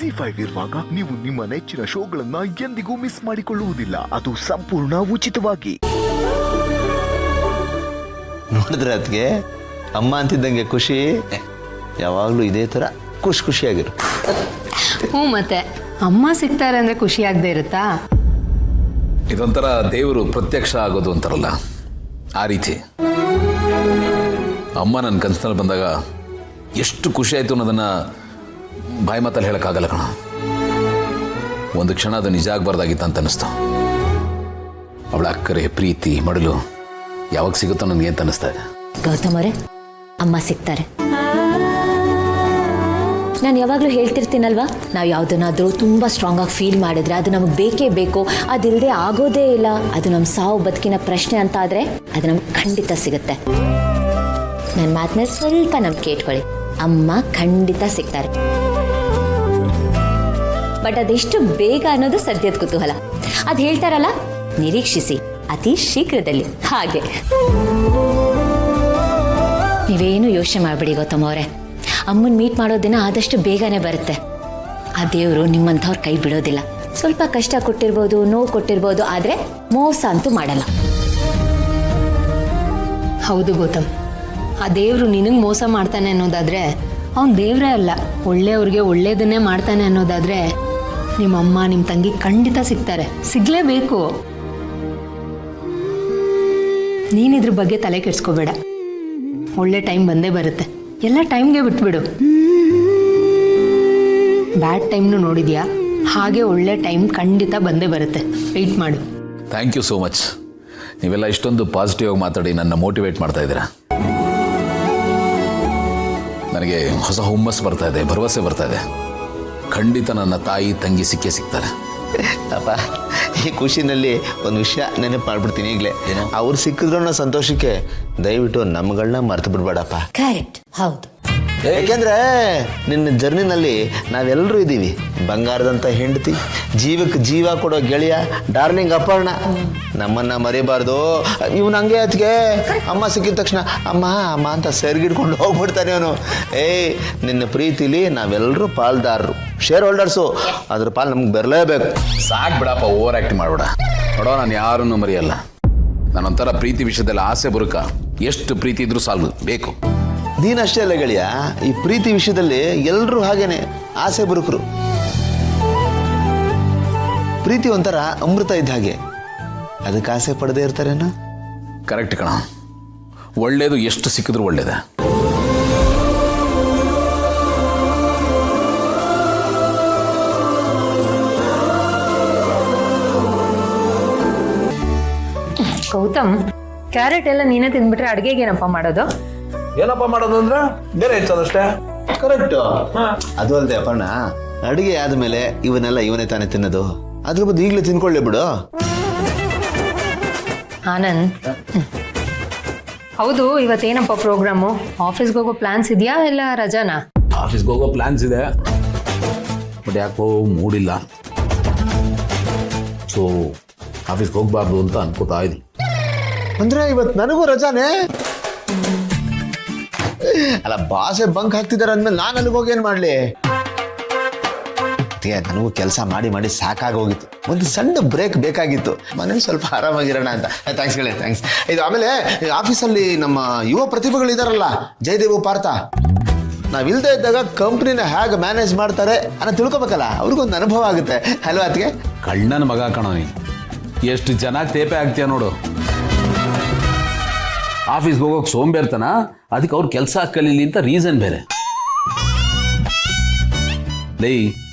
ZEE5 ಇರುವಾಗ ನೀವು ನಿಮ್ಮ ನೆಚ್ಚಿನ ಶೋಗಳನ್ನ ಎಂದಿಗೂ ಮಿಸ್ ಮಾಡಿಕೊಳ್ಳುವುದಿಲ್ಲ. ಅದು ಸಂಪೂರ್ಣ ಉಚಿತವಾಗಿ. ನೋಡಿದ್ರೆ ಅದಕ್ಕೆ ಅಮ್ಮ ಅಂತಿದ್ದಂಗೆ ಖುಷಿ ಯಾವಾಗಲೂ ಇದೇ ಥರ ಖುಷಿಯಾಗಿರು. ಹ್ಞೂ, ಮತ್ತೆ ಅಮ್ಮ ಸಿಗ್ತಾರೆ ಅಂದರೆ ಖುಷಿ ಆಗದೆ ಇರುತ್ತಾ? ಇದೊಂಥರ ದೇವರು ಪ್ರತ್ಯಕ್ಷ ಆಗೋದು ಅಂತಾರಲ್ಲ, ಆ ರೀತಿ. ಅಮ್ಮ ನನ್ನ ಕನಸಿನಲ್ಲಿ ಬಂದಾಗ ಎಷ್ಟು ಖುಷಿ ಆಯಿತು ಅನ್ನೋದನ್ನು ಬಾಯಿ ಮಾತಲ್ಲಿ ಹೇಳೋಕ್ಕಾಗಲ್ಲ ಕಣ. ಒಂದು ಕ್ಷಣ ಅದು ನಿಜ ಆಗಬಾರ್ದಾಗಿತ್ತು ಅಂತ ಅನ್ನಿಸ್ತು. ಅವಳ ಅಕ್ಕರೆ ಪ್ರೀತಿ ಮಡಲು ಯಾವಾಗ ಸಿಗುತ್ತೋ ನನಗೆ ಅಂತ ಅನ್ನಿಸ್ತಾ ಇದೆ. ಗೌತಮ್ ಅವರೇ, ಅಮ್ಮ ಸಿಗ್ತಾರೆ. ನಾನು ಯಾವಾಗಲೂ ಹೇಳ್ತಿರ್ತೀನಲ್ವಾ, ನಾವು ಯಾವುದನ್ನಾದರೂ ತುಂಬ ಸ್ಟ್ರಾಂಗಾಗಿ ಫೀಲ್ ಮಾಡಿದ್ರೆ ಅದು ನಮಗೆ ಬೇಕೇ ಬೇಕು, ಅದಿಲ್ಲದೆ ಆಗೋದೇ ಇಲ್ಲ, ಅದು ನಮ್ಮ ಸಾವು ಬದುಕಿನ ಪ್ರಶ್ನೆ ಅಂತ ಆದರೆ ಅದು ನಮ್ಗೆ ಖಂಡಿತ ಸಿಗುತ್ತೆ. ನನ್ನ ಮಾತನ್ನ ಸ್ವಲ್ಪ ನಂಬಿಕೆ ಇಟ್ಕೊಳ್ಳಿ, ಅಮ್ಮ ಖಂಡಿತ ಸಿಗ್ತಾರೆ. ಬಟ್ ಅದೆಷ್ಟು ಬೇಗ ಅನ್ನೋದು ಸದ್ಯದ ಕುತೂಹಲ. ಅದು ಹೇಳ್ತಾರಲ್ಲ, ನಿರೀಕ್ಷಿಸಿ ಅತಿ ಶೀಘ್ರದಲ್ಲಿ. ಹಾಗೆ ನೀವೇನು ಯೋಚನೆ ಮಾಡಬೇಡಿ ಗೌತಮ್ ಅವರೇ, ಅಮ್ಮನ ಮೀಟ್ ಮಾಡೋ ದಿನ ಆದಷ್ಟು ಬೇಗನೆ ಬರುತ್ತೆ. ಆ ದೇವರು ನಿಮ್ಮಂಥವ್ರ ಕೈ ಬಿಡೋದಿಲ್ಲ. ಸ್ವಲ್ಪ ಕಷ್ಟ ಕೊಟ್ಟಿರ್ಬೋದು, ನೋವು ಕೊಟ್ಟಿರ್ಬೋದು, ಆದರೆ ಮೋಸ ಅಂತೂ ಮಾಡಲ್ಲ. ಹೌದು ಗೌತಮ್, ಆ ದೇವರು ನಿನಗೆ ಮೋಸ ಮಾಡ್ತಾನೆ ಅನ್ನೋದಾದರೆ ಅವನು ದೇವರೇ ಅಲ್ಲ, ಒಳ್ಳೆಯವ್ರಿಗೆ ಒಳ್ಳೇದನ್ನೇ ಮಾಡ್ತಾನೆ ಅನ್ನೋದಾದರೆ ನಿಮ್ಮ ಅಮ್ಮ ನಿಮ್ಮ ತಂಗಿ ಖಂಡಿತ ಸಿಗ್ತಾರೆ, ಸಿಗಲೇಬೇಕು. ನೀನಿದ್ರ ಬಗ್ಗೆ ತಲೆ ಕೆಡಿಸ್ಕೋಬೇಡ. ಒಳ್ಳೆ ಟೈಮ್ ಬಂದೇ ಬರುತ್ತೆ, ಎಲ್ಲ ಟೈಮ್ಗೆ ಬಿಟ್ಬಿಡು. ಬ್ಯಾಡ್ ಟೈಮ್ನು ನೋಡಿದ್ಯಾ, ಹಾಗೆ ಒಳ್ಳೆ ಟೈಮ್ ಖಂಡಿತ ಬಂದೇ ಬರುತ್ತೆ. ವೆಯ್ಟ್ ಮಾಡು. Thank you so much. ನೀವೆಲ್ಲ ಇಷ್ಟೊಂದು ಪಾಸಿಟಿವ್ ಆಗಿ ಮಾತಾಡಿ ನನ್ನ ಮೋಟಿವೇಟ್ ಮಾಡ್ತಾ ಇದ್ದೀರಾ. ನನಗೆ ಹೊಸ ಹುಮ್ಮಸ್ಸು ಬರ್ತಾ ಇದೆ, ಭರವಸೆ ಬರ್ತಾ ಇದೆ. ಖಂಡಿತ ನನ್ನ ತಾಯಿ ತಂಗಿ ಸಿಗ್ತಾರೆ. ಅಪ್ಪ, ಈ ಖುಷಿನಲ್ಲಿ ಒಂದು ವಿಷಯ ನೆನಪು ಮಾಡ್ಬಿಡ್ತೀನಿ ಈಗಲೇ. ಅವ್ರು ಸಿಕ್ಕಿದ್ರು ಅನ್ನೋ ಸಂತೋಷಕ್ಕೆ ದಯವಿಟ್ಟು ನಮ್ಗಳನ್ನ ಮರ್ತು ಬಿಡ್ಬೇಡಪ್ಪ. ಕರೆಕ್ಟ್, ಹೌದು. ಯಾಕೆಂದ್ರೆ ನಿನ್ನ ಜರ್ನಿನಲ್ಲಿ ನಾವೆಲ್ಲರೂ ಇದ್ದೀವಿ. ಬಂಗಾರದಂಥ ಹೆಂಡತಿ, ಜೀವಕ್ಕೆ ಜೀವ ಕೊಡೋ ಗೆಳೆಯ, ಡಾರ್ಲಿಂಗ್ ಅಪರ್ಣ, ನಮ್ಮನ್ನ ಮರಿಬಾರ್ದು. ಇವ್ನು ಹಂಗೆ ಅದಕ್ಕೆ ಅಮ್ಮ ಸಿಕ್ಕಿದ ತಕ್ಷಣ ಅಮ್ಮ ಅಮ್ಮ ಅಂತ ಸೆರ್ಗಿಡ್ಕೊಂಡು ಹೋಗ್ಬಿಡ್ತಾನೆ ಅವನು. ನಿನ್ನ ಪ್ರೀತಿಲಿ ನಾವೆಲ್ಲರೂ ಪಾಲ್ದಾರರು, ಶೇರ್ ಹೋಲ್ಡರ್ಸು. ಅದ್ರ ಪಾಲ್ ನಮ್ಗೆ ಬರಲೇಬೇಕು. ಸಾಕು ಬಿಡಪ್ಪ, ಓವರ್ ಆ್ಯಕ್ಟ್ ಮಾಡಬೇಡ. ನೋಡೋ, ನಾನು ಯಾರನ್ನು ಮರೆಯಲ್ಲ. ನಾನೊಂಥರ ಪ್ರೀತಿ ವಿಷಯದಲ್ಲಿ ಆಸೆ ಬರುಕ, ಎಷ್ಟು ಪ್ರೀತಿ ಇದ್ರೂ ಸಾಲದು ಬೇಕು. ನೀನಷ್ಟೇ ಅಲ್ಲ ಗೆಳೆಯ, ಈ ಪ್ರೀತಿ ವಿಷಯದಲ್ಲಿ ಎಲ್ಲರೂ ಹಾಗೇನೆ ಆಸೆ ಬರುಕರು. ಪ್ರೀತಿ ಒಂಥರ ಅಮೃತ ಇದ್ದ ಹಾಗೆ, ಅದಕ್ಕೆ ಆಸೆ ಪಡದೇ ಇರ್ತಾರೇನ? ಕರೆಕ್ಟ್ ಕಣ. ಒಳ್ಳೇದು ಎಷ್ಟು ಸಿಕ್ಕಿದ್ರು ಒಳ್ಳೇದೆ. ಗೌತಮ್, ಕ್ಯಾರೆಟ್ ಎಲ್ಲ ನೀನೇ ತಿಂದ್ಬಿಟ್ರೆ ಅಡುಗೆಗೆ ಏನಪ್ಪ ಮಾಡೋದು? ಏನಪ್ಪ ಮಾಡೋದು ಅಂದ್ರೆ ಬೇರೆ ಹೆಚ್ಚೋದಷ್ಟೇ. ಕರೆಕ್ಟ್. ಅದು ಅಲ್ಲದೆ ಅಪ್ಪಣ್ಣ, ಅಡುಗೆ ಆದ್ಮೇಲೆ ಇವನ್ನೆಲ್ಲ ಇವನೇ ತಾನೇ ತಿನ್ನೋದು. ಅದ್ರ ಬದ್ದು ಈಗಲೇ ತಿನ್ಕೊಳ್ಳಿ ಬಿಡು. ಆನಂದ್, ಹೌದು, ಇವತ್ತೇನಪ್ಪ ಪ್ರೋಗ್ರಾಮು? ಆಫೀಸ್ಗೆ ಹೋಗೋ ಪ್ಲಾನ್ಸ್ ಇದೆಯಾ ಇಲ್ಲ ರಜಾನಾ? ಆಫೀಸ್ಗೆ ಹೋಗೋ ಪ್ಲಾನ್ಸ್ ಇದೆ, ಬಟ್ ಯಾಕೋ ಮೂಡಿಲ್ಲ. ಸೊ ಆಫೀಸ್ಗೆ ಹೋಗ್ಬಾರ್ದು ಅಂತ ಅನ್ಕೋತಾ ಇದ್ದೀನಿ. ಅಂದ್ರೆ ಇವತ್ತು ನನಗೂ ರಜಾನೇ ಅಲ್ಲ. ಬಾಸೆ ಬಂಕ್ ಹಾಕ್ತಿದಾರೆ ಅಂದ್ಮೇಲೆ ನಾನು ಅಲ್ಲಿಗೋಗಿ ಏನ್ ಮಾಡ್ಲಿ? ನನಗೂ ಕೆಲಸ ಮಾಡಿ ಮಾಡಿ ಸಾಕಾಗೋಗಿತ್ತು. ಒಂದು ಸಣ್ಣ ಬ್ರೇಕ್ ಬೇಕಾಗಿತ್ತು. ಮನೇಲಿ ಸ್ವಲ್ಪ ಆರಾಮಾಗಿರೋಣ ಅಂತ. ಥ್ಯಾಂಕ್ಸ್ ಗಳೇ, ಥ್ಯಾಂಕ್ಸ್. ಇದು ಆಮೇಲೆ ಆಫೀಸಲ್ಲಿ ನಮ್ಮ ಯುವ ಪ್ರತಿಭೆಗಳಿದಾರಲ್ಲ, ಜಯದೇವು, ಪಾರ್ಥ, ನಾವಿಲ್ದೇ ಇದ್ದಾಗ ಕಂಪ್ನಿನ ಹೇಗೆ ಮ್ಯಾನೇಜ್ ಮಾಡ್ತಾರೆ ಅನ್ನೋ ತಿಳ್ಕೊಬೇಕಲ್ಲ, ಅವ್ರಿಗೊಂದು ಅನುಭವ ಆಗುತ್ತೆ ಅಲ್ವಾ? ಅದಕ್ಕೆ ಕಳ್ಳನ ಮಗ ಕಣ ನೀನು. ಎಷ್ಟು ಚೆನ್ನಾಗಿ ತೇಪೆ ಆಗ್ತೀಯ ನೋಡು. ಆಫೀಸ್ಗೆ ಹೋಗೋಕೆ ಸೋಂಬೇರ್ತನ, ಅದಕ್ಕೆ ಅವ್ರು ಕೆಲಸ ಕಲೀಲಿ ಅಂತ ರೀಸನ್ ಬೇರೆ. ಲೈ,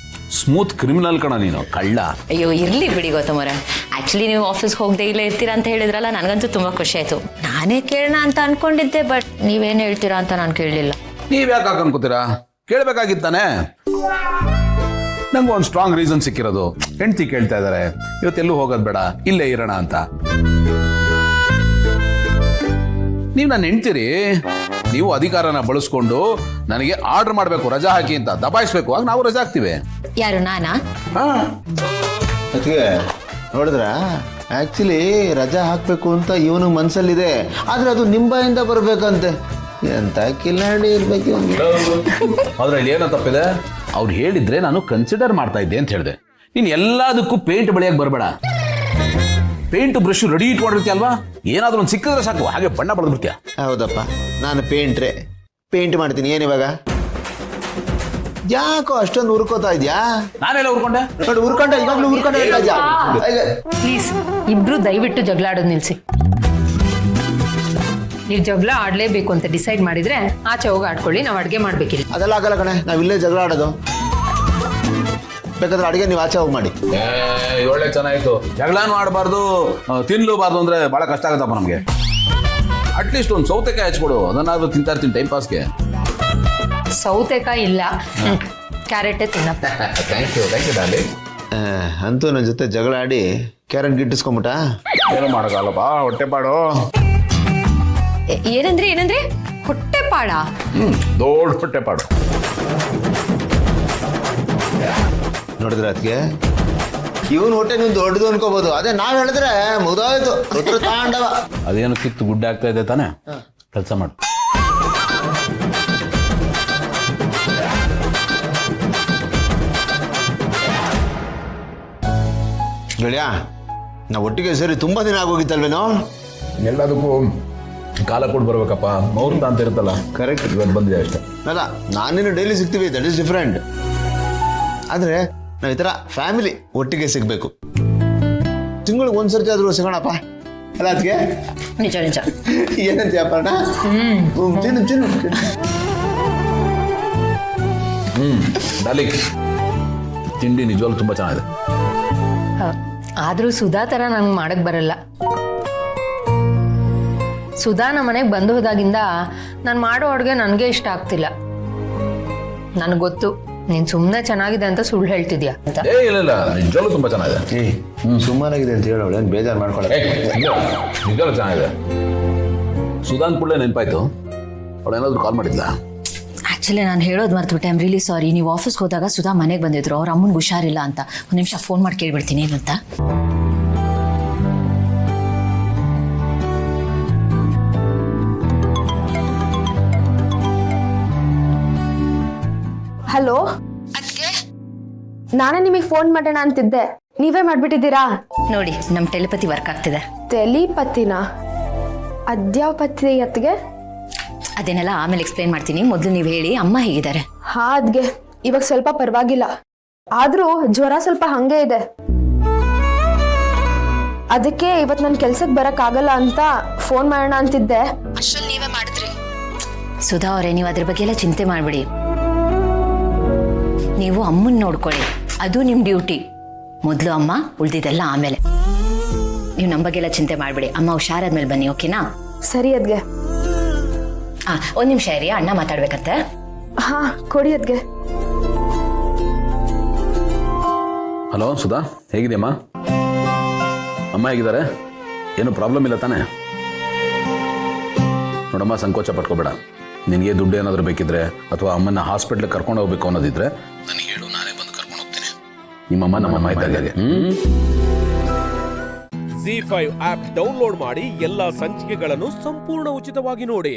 ಸ್ಮೂತ್ ಕ್ರಿಮಿನಲ್ ಕಣ ನೀನು, ಕಳ್ಳ. ಅಯ್ಯೋ, ಇರ್ಲಿ ಬಿಡಿ ಗೌತಮ್ ಅವರೇ. ಆಕ್ಚುಲಿ ನೀವು ಆಫೀಸ್ಗೆ ಹೋಗದೆ ಇಲ್ಲೇ ಇರ್ತೀರಾ ಅಂತ ಹೇಳಿದ್ರಲ್ಲ, ನನಗಂತೂ ತುಂಬಾ ಖುಷಿ ಆಯ್ತು. ನಾನೇ ಕೇಳೋಣ ಅಂತ ಅನ್ಕೊಂಡಿದ್ದೆ, ಬಟ್ ನೀವೇನು ಹೇಳ್ತೀರಾ ಅಂತ ನಾನು ಕೇಳಲಿಲ್ಲ. ನೀವ್ ಯಾಕೆ ಅನ್ಕೋತೀರಾ? ಕೇಳಬೇಕಾಗಿತ್ತಾನೆ. ನಂಗೆ ಒಂದು ಸ್ಟ್ರಾಂಗ್ ರೀಸನ್ ಸಿಕ್ಕಿರೋದು. ಹೆಂಡತಿ ಕೇಳ್ತಾ ಇದಾರೆ, ಇವತ್ತೆಲ್ಲೂ ಹೋಗೋದು ಬೇಡ, ಇಲ್ಲೇ ಇರೋಣ ಅಂತ. ನೀವು ನನ್ನ ಹೆಂಡ್ತೀರಿ, ನೀವು ಅಧಿಕಾರನ ಬಳಸ್ಕೊಂಡು ನನಗೆ ಆರ್ಡರ್ ಮಾಡಬೇಕು, ರಜಾ ಹಾಕಿ ಅಂತ ದಬಾಯಿಸ್ಬೇಕು. ಆಗ ನಾವು ರಜಾ ಹಾಕ್ತಿವಿ. ಯಾರು, ನಾನಾ? ಅದಕ್ಕೆ ನೋಡಿದ್ರ, ಆಕ್ಚುಲಿ ರಜಾ ಹಾಕ್ಬೇಕು ಅಂತ ಇವನು ಮನ್ಸಲ್ಲಿದೆ, ಆದ್ರೆ ಅದು ನಿಮ್ಮ ಬಾಯಿಂದ ಬರ್ಬೇಕಂತೆ. ಎಂತ ಕಿಲಾಡಿ ಇರ್ಬೇಕು. ಆದ್ರೆ ಇಲ್ಲಿ ಏನೋ ತಪ್ಪಿದೆ. ಅವ್ರು ಹೇಳಿದ್ರೆ ನಾನು ಕನ್ಸಿಡರ್ ಮಾಡ್ತಾ ಇದ್ದೆ ಅಂತ ಹೇಳಿದೆ. ನೀನು ಎಲ್ಲದಕ್ಕೂ ಪೇಂಟ್ ಬಳಿಯಕ್ಕೆ ಬರಬೇಡ. ಪೇಂಟ್ ಬ್ರಷ್ ರೆಡಿ ಇಟ್ಕೊಂಡಿರ್ತೀಯ ಅಲ್ವಾ, ಏನಾದ್ರೂ ಒಂದು ಸಿಕ್ಕಿದ್ರೆ ಸಾಕು ಹಾಗೆ ಬಣ್ಣ ಬರೆದ್ಬಿಡ್ತೀಯ. ಹೌದಪ್ಪ, ನಾನು ಪೇಂಟ್ರೆ, ಪೇಂಟ್ ಮಾಡ್ತೀನಿ. ಏನಿವಾಗ ಯಾಕೋ ಅಷ್ಟೊಂದು ಉರ್ಕೋತಾ ಇದ್ಯಾ? ನಾನೆಲ್ಲ ಉರ್ಕೊಂಡೆ ನೋಡಿ, ಉರ್ಕೊಂಡೆ, ಇವಾಗ್ಲೂ ಉರ್ಕೊಂಡೆ ಹೇಳ್ತಾ ಇದ್ಯಾ? ಪ್ಲೀಸ್ ಇಬ್ರು ದಯವಿಟ್ಟು ಜಗಳ ಆಡೋದು ನಿಲ್ಸಿ. ನೀವು ಜಗಳ ಆಡ್ಲೇಬೇಕು ಅಂತ ಡಿಸೈಡ್ ಮಾಡಿದ್ರೆ ಆಚೆ ಹೋಗಿ ಆಡ್ಕೊಳ್ಳಿ, ನಾವು ಅಡುಗೆ ಮಾಡ್ಬೇಕಿಲ್ಲ. ಅದೆಲ್ಲ ಆಗಲ್ಲ ಕಣೆ, ನಾವ್ ಇಲ್ಲೇ ಜಗಳ ಆಡೋದು. ಬೇಕಾದ್ರೆ ಅಡುಗೆ ನೀವು ಆಚೆ ಹೋಗಿ ಮಾಡಿ. ಒಳ್ಳೆ ಚೆನ್ನಾಗಿತ್ತು. ಜಗಳನೂ ಆಡಬಾರ್ದು, ತಿನ್ಲೂಬಾರ್ದು ಅಂದ್ರೆ ಬಹಳ ಕಷ್ಟ ಆಗುತ್ತಪ್ಪ ನಮಗೆ. ಅಟ್ಲೀಸ್ಟ್ ಒಂದು ಸೌತೆಕಾಯಿ ಹಚ್ಕೊಡು, ಅದನ್ನಾದ್ರೂ ತಿಂತಾ ಇರ್ತೀನಿ ಟೈಮ್ ಪಾಸ್ಗೆ. ಸೌತೆಕಾಯಿ ಇಲ್ಲ, ಕ್ಯಾರೆಟೇ ತಿನ್ನಪ್ಪ. Thank you darling. ಅಂತೂ ನನ್ನ ಜೊತೆ ಜಗಳ ಆಡಿ ಕ್ಯಾರೆಟ್ ಗಿಟ್ಟಿಸ್ಕೊಂಬಿಟ್ಟ. ಏನೂ ಮಾಡೋಕ್ಕಾಗಲ್ಲಪ್ಪ, ಹೊಟ್ಟೆಪಾಡು. ಏನಂದ್ರೆ ಹೊಟ್ಟೆಪಾಡ? ದೊಡ್ಡ ಹೊಟ್ಟೆಪಾಡು. ನೋಡಿದ್ರೆ ಅದಕ್ಕೆ ಇವನ್ ಹೊಟ್ಟೆ ನೀವು ದೊಡ್ಡದು ಅನ್ಕೋಬಹುದು, ಅದೇ ನಾವ್ ಹೇಳಿದ್ರೆ ಮುಗಿದೋಯ್ತು ರುದ್ರ ತಾಂಡವ. ಅದೇನು ಕಿತ್ತು ಗುಡ್ಡೆ ಆಗ್ತಾ ಇದೆ ತಾನೆ, ಕೆಲಸ ಮಾಡು. ಗೆಳೆಯ, ನಾವು ಒಟ್ಟಿಗೆ ಸೇರಿ ತುಂಬಾ ದಿನ ಆಗೋಗಿತ್ತಲ್ವೇನೋ? ಎಲ್ಲದಕ್ಕೂ ಕಾಲ ಕೊಟ್ಟು ಬರ್ಬೇಕಪ್ಪ, ಮುಹೂರ್ತ ಅಂತ ಇರುತ್ತಲ್ಲ. ಕರೆಕ್ಟ್, ಇವತ್ತು ಬಂದಿದೆ ಅಷ್ಟೇ. ಅಲ್ಲ, ನಾನೇನು ಡೈಲಿ ಸಿಗ್ತೀವಿ, ದಟ್ ಇಸ್ ಡಿಫ್ರೆಂಟ್. ಆದ್ರೆ ನಾವು ಈ ಥರ ಫ್ಯಾಮಿಲಿ ಒಟ್ಟಿಗೆ ಸಿಗ್ಬೇಕು. ತಿಂಗಳಿಗೆ ಒಂದ್ಸರ್ತಿ ಆದ್ರೂ ಸಿಗೋಣಪ್ಪ, ಅಲ್ಲ ಅದಕ್ಕೆ? ನಿಜ. ಏನಂತೀಯಪ್ಪ? ತಿನ್ನು. ಡಾರ್ಲಿಂಗ್, ತಿಂಡಿ ನಿಜವಾಗ್ಲೂ ತುಂಬಾ ಚೆನ್ನಾಗಿದೆ. ಆದ್ರೂ ಸುಧಾ ಥರ ನಂಗೆ ಮಾಡಕ್ ಬರಲ್ಲ. ಸುಧಾ ನಮ್ಮ ಮನೆಗೆ ಬಂದು ಹೋದಾಗಿಂದ ನಾನು ಮಾಡೋ ಅಡುಗೆ ನನಗೆ ಇಷ್ಟ ಆಗ್ತಿಲ್ಲ. ನನಗೆ ಗೊತ್ತು ನೀನು ಸುಮ್ಮನೆ ಚೆನ್ನಾಗಿದೆ ಅಂತ ಸುಳ್ಳು ಹೇಳ್ತಿದ್ಯಾ ಅಂತ. ಇಲ್ಲ, ನಿಜವಾಗ್ಲೂ ತುಂಬಾ ಚೆನ್ನಾಗಿದೆ. ಸುಮಾರಾಗಿದೆ ಅಂತ ಹೇಳೋಳು, ಏನು ಬೇಜಾರು ಮಾಡ್ಕೊಳ್ಳಿ. ನಿಜವಾಗ್ಲೂ ಚೆನ್ನಾಗಿದೆ. ಸುಧಾನ್ ಕೂಡಲೇ ನೆನಪಾಯ್ತು, ಅವಳು ಏನಾದ್ರು ಕಾಲ್ ಮಾಡಿದ್ಲಾ? ಆಕ್ಚುಲಿ ನಾನು ಹೇಳೋದು ಮರ್ತ್ಬಿಟ್ಟೆ. I'm really sorry. ನೀವು ಆಫೀಸ್ಗೆ ಹೋದಾಗ ಸುಧಾ ಮನೆಗೆ ಬಂದಿದ್ರು, ಅವ್ರ ಅಮ್ಮನಿಗೆ ಹುಷಾರಿಲ್ಲ ಅಂತ. ಒಂದು ನಿಮಿಷ ಫೋನ್ ಮಾಡಿ ಕೇಳ್ಬಿಡ್ತೀನಿ ಏನಂತ. ಹಲೋ, ನಾನೇ ನಿಮಗೆ ಫೋನ್ ಮಾಡೋಣ ಅಂತಿದ್ದೆ, ನೀವೇ ಮಾಡ್ಬಿಟ್ಟಿದ್ದೀರಾ? ನೋಡಿ, ನಮ್ಮ ಟೆಲಿಪತಿ ವರ್ಕ್ ಆಗ್ತಿದೆ. ಟೆಲಿಪತಿನ? ಅದ್ಯಾವ ಪತಿ ಅತ್ಗೆ? ಅದನ್ನೆಲ್ಲ ಆಮೇಲೆ ಎಕ್ಸ್ಪ್ಲೈನ್ ಮಾಡ್ತೀನಿ. ಮೊದಲು ನೀವು ಹೇಳಿ, ಅಮ್ಮ ಹೇಗಿದ್ದಾರೆ? ಹಾ ಅದ್ಗೆ ಇವಾಗ ಸ್ವಲ್ಪ ಪರವಾಗಿಲ್ಲ, ಆದ್ರೂ ಜ್ವರ ಸ್ವಲ್ಪ ಹಂಗೆ ಇದೆ. ಅದಕ್ಕೆ ಇವತ್ತು ನನ್ನ ಕೆಲ್ಸಕ್ಕೆ ಬರಕ್ ಆಗಲ್ಲ ಅಂತ ಫೋನ್ ಮಾಡೋಣ ಅಂತಿದ್ದೆ, ಅಷ್ಟ್ರಲ್ಲಿ ನೀವೇ ಮಾಡಿದ್ರಿ. ಸುಧಾ ಅವರೇ, ನೀವು ಅದ್ರ ಬಗ್ಗೆ ಎಲ್ಲ ಚಿಂತೆ ಮಾಡಬೇಡಿ. ನೀವು ಅಮ್ಮನ ನೋಡ್ಕೊಳ್ಳಿ, ಅದು ನಿಮ್ಮ ಡ್ಯೂಟಿ. ಮೊದಲು ಅಮ್ಮ, ಉಳ್ದಿದ್ದೆಲ್ಲ ಆಮೇಲೆ. ನೀವು ನಮ್ಮ ಬಗ್ಗೆ ಎಲ್ಲ ಚಿಂತೆ ಮಾಡಬೇಡಿ. ಅಮ್ಮ ಹುಷಾರಾದ್ಮೇಲೆ ಬನ್ನಿ, ಓಕೆನಾ? ಸರಿ ಅದ್ಗೆ. ಒಂದು ನಿಮಿಷ ಇರಿ, ಅಣ್ಣ ಮಾತಾಡ್ಬೇಕಂತೆ. ಹಾ ಕೊಡಿ ಅದ್ಗೆ. ಹಲೋ ಸುಧಾ, ಹೇಗಿದೆಯಮ್ಮ? ಅಮ್ಮ ಹೇಗಿದ್ದಾರೆ? ಏನು ಪ್ರಾಬ್ಲಮ್ ಇಲ್ಲ ತಾನೆ? ನೋಡಮ್ಮ, ಸಂಕೋಚ ಪಟ್ಕೋಬೇಡ. ನಿನಗೆ ದುಡ್ಡು ಏನಾದರೂ ಬೇಕಿದ್ರೆ ಅಥವಾ ಅಮ್ಮನ ಹಾಸ್ಪಿಟ್ಲಿಗೆ ಕರ್ಕೊಂಡು ಹೋಗ್ಬೇಕು ಅನ್ನೋದಿದ್ರೆ ನನಗೆ ಹೇಳು, ನಾನೇ ಬಂದು ಕರ್ಕೊಂಡು ಹೋಗ್ತೀನಿ. ನಿಮ್ಮಮ್ಮ ನಮ್ಮಮ್ಮ ಇದ್ದಾಗೆ. ZEE5 ಆಪ್ ಡೌನ್ಲೋಡ್ ಮಾಡಿ ಎಲ್ಲಾ ಸಂಚಿಕೆಗಳನ್ನು ಸಂಪೂರ್ಣ ಉಚಿತವಾಗಿ ನೋಡಿ.